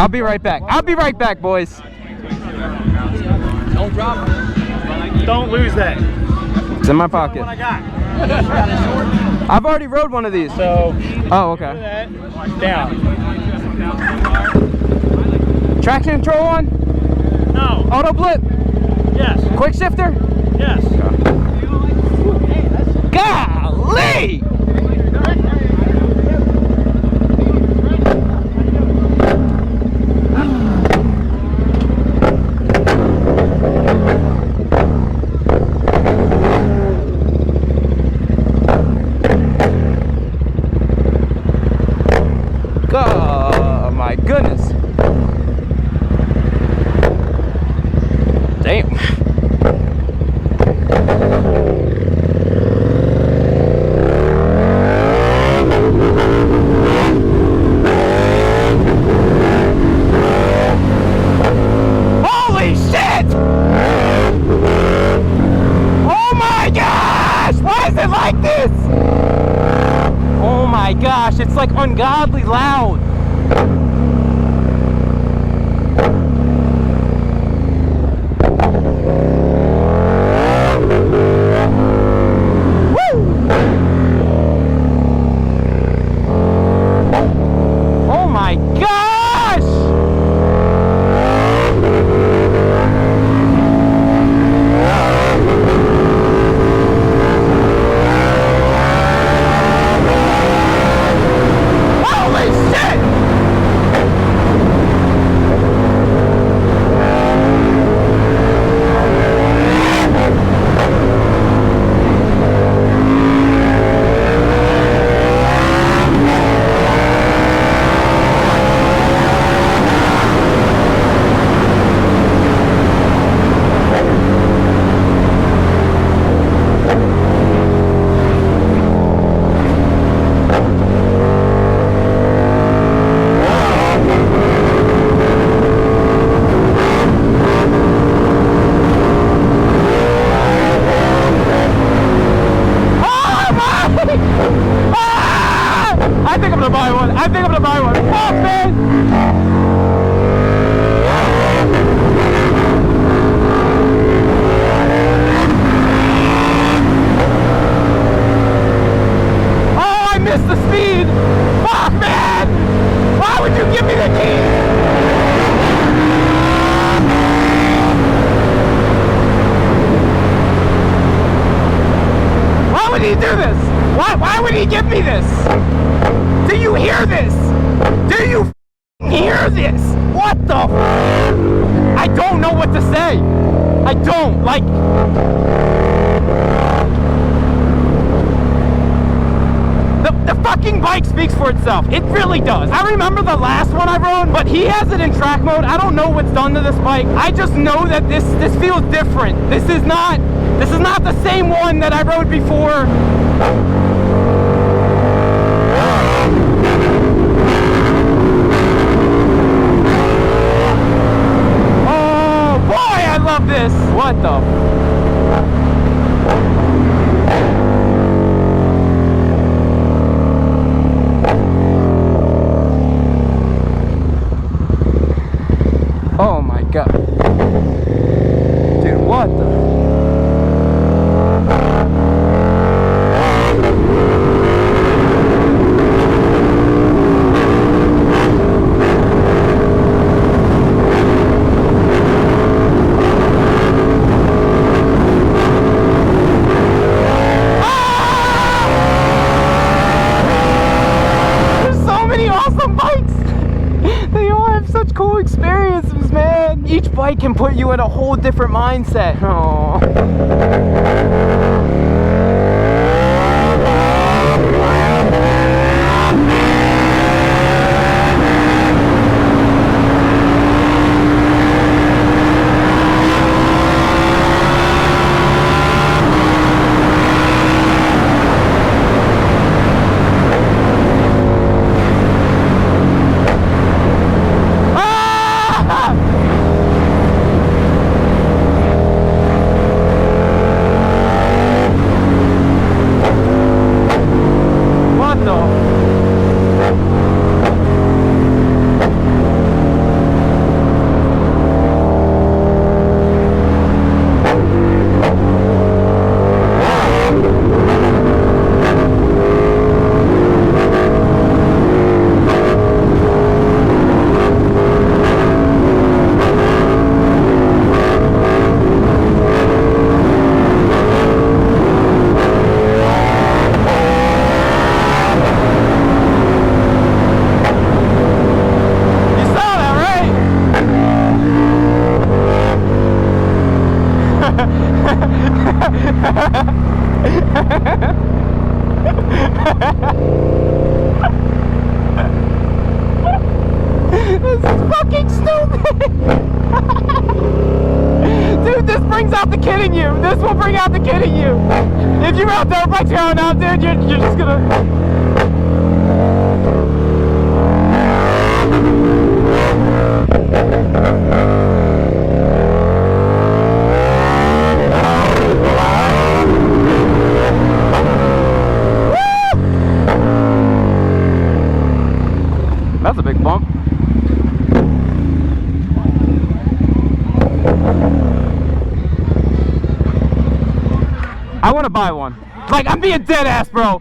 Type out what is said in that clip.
I'll be right back. I'll be right back, boys. Don't drop it. Don't lose that. It's in my pocket. What I got. I've already rode one of these. So, oh, okay. Down. Traction control on? No. Auto blip? Yes. Quick shifter? Yes. Golly! Oh my goodness. Damn. Holy shit! Oh my gosh! Why is it like this? Oh my gosh, it's like ungodly loud. Oh my gosh! Holy shit! I think I'm gonna buy one. I think I'm gonna buy one. Fuck, man! Oh, I missed the speed! Fuck, man! Why would you give me the keys? Why would he do this? Why would he give me this? Do you hear this? Do you hear this? What the I don't know what to say. I don't, like... The fucking bike speaks for itself. It really does. I remember the last one I rode, but he has it in track mode. I don't know what's done to this bike. I just know that this feels different. This is not the same one that I rode before. Oh boy, I love this. What the? Oh my god. Dude, what the? There's so many awesome bikes. They all have such cool experiences, man. Each bike can put you in a whole different mindset. Oh. fucking stupid. Dude, this brings out the kid in you. This will bring out the kid in you. If you're out dirt bikes going out, dude, you're just gonna... That's a big bump. I want to buy one. Like, I'm being dead ass, bro.